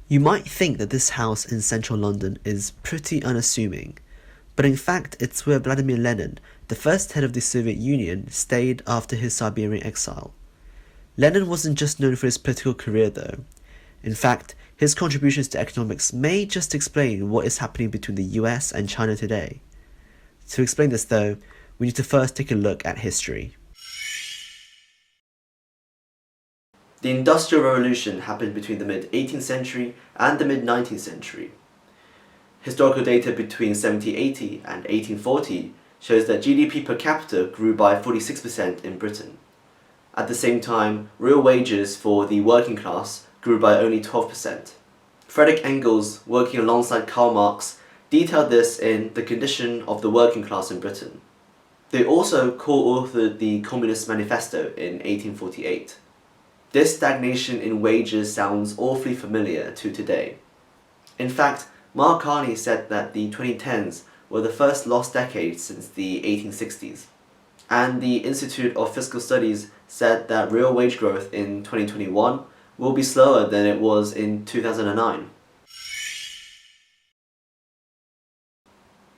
You might think that this house in central London is pretty unassuming, but in fact it's where Vladimir Lenin, the first head of the Soviet Union, stayed after his Siberian exile. Lenin wasn't just known for his political career though. In fact, his contributions to economics may just explain what is happening between the US and China today. To explain this though, we need to first take a look at history. The Industrial Revolution happened between the mid-18th century and the mid-19th century. Historical data between 1780 and 1840 shows that GDP per capita grew by 46% in Britain. At the same time, real wages for the working class grew by only 12%. Friedrich Engels, working alongside Karl Marx, detailed this in The Condition of the Working Class in Britain. They also co-authored the Communist Manifesto in 1848. This stagnation in wages sounds awfully familiar to today. In fact, Mark Carney said that the 2010s were the first lost decade since the 1860s. And the Institute of Fiscal Studies said that real wage growth in 2021 will be slower than it was in 2009.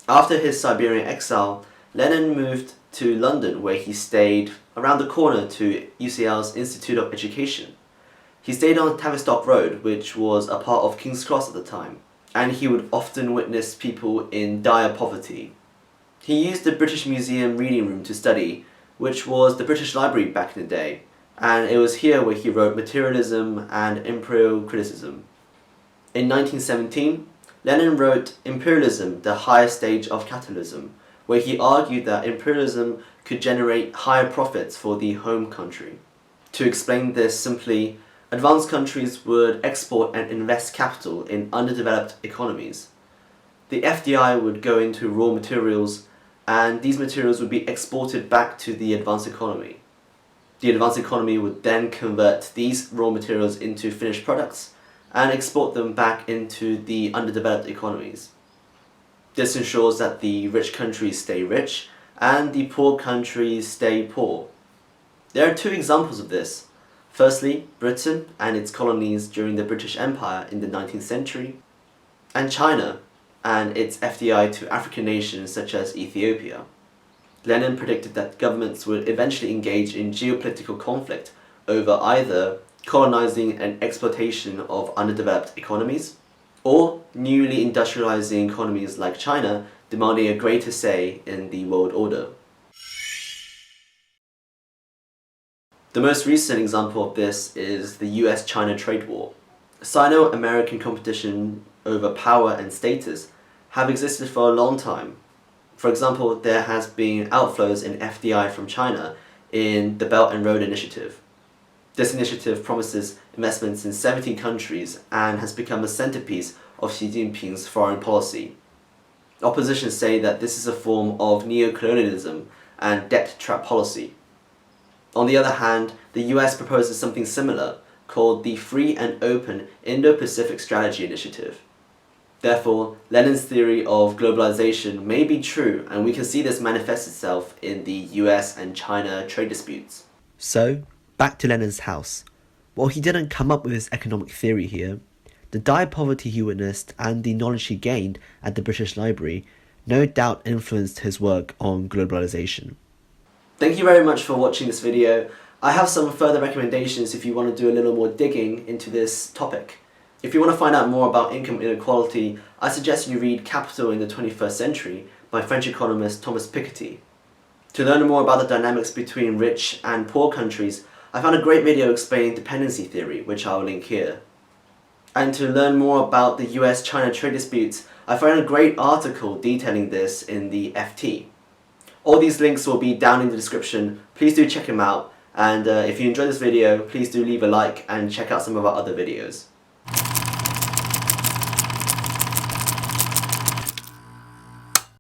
After his Siberian exile, Lenin moved to London, where he stayed around the corner to UCL's Institute of Education. He stayed on Tavistock Road, which was a part of King's Cross at the time, and he would often witness people in dire poverty. He used the British Museum reading room to study, which was the British Library back in the day, and it was here where he wrote Materialism and Imperial Criticism. In 1917, Lenin wrote Imperialism, the Highest Stage of Capitalism, where he argued that imperialism could generate higher profits for the home country. To explain this simply, advanced countries would export and invest capital in underdeveloped economies. The FDI would go into raw materials, and these materials would be exported back to the advanced economy. The advanced economy would then convert these raw materials into finished products and export them back into the underdeveloped economies. This ensures that the rich countries stay rich and the poor countries stay poor. There are two examples of this. Firstly, Britain and its colonies during the British Empire in the 19th century, and China and its FDI to African nations such as Ethiopia. Lenin predicted that governments would eventually engage in geopolitical conflict over either colonizing and exploitation of underdeveloped economies, or newly industrializing economies like China demanding a greater say in the world order. The most recent example of this is the US-China trade war. Sino-American competition over power and status have existed for a long time. For example, there has been outflows in FDI from China in the Belt and Road Initiative. This initiative promises investments in 17 countries and has become a centerpiece of Xi Jinping's foreign policy. Opposition say that this is a form of neocolonialism and debt trap policy. On the other hand, the US proposes something similar, called the Free and Open Indo-Pacific Strategy Initiative. Therefore, Lenin's theory of globalization may be true, and we can see this manifest itself in the US and China trade disputes. So, back to Lenin's house. While he didn't come up with his economic theory here, the dire poverty he witnessed and the knowledge he gained at the British Library no doubt influenced his work on globalization. Thank you very much for watching this video. I have some further recommendations if you want to do a little more digging into this topic. If you want to find out more about income inequality, I suggest you read Capital in the 21st Century by French economist Thomas Piketty. To learn more about the dynamics between rich and poor countries, I found a great video explaining dependency theory, which I'll link here. And to learn more about the US-China trade disputes, I found a great article detailing this in the FT. All these links will be down in the description. Please do check them out, and if you enjoyed this video, please do leave a like and check out some of our other videos.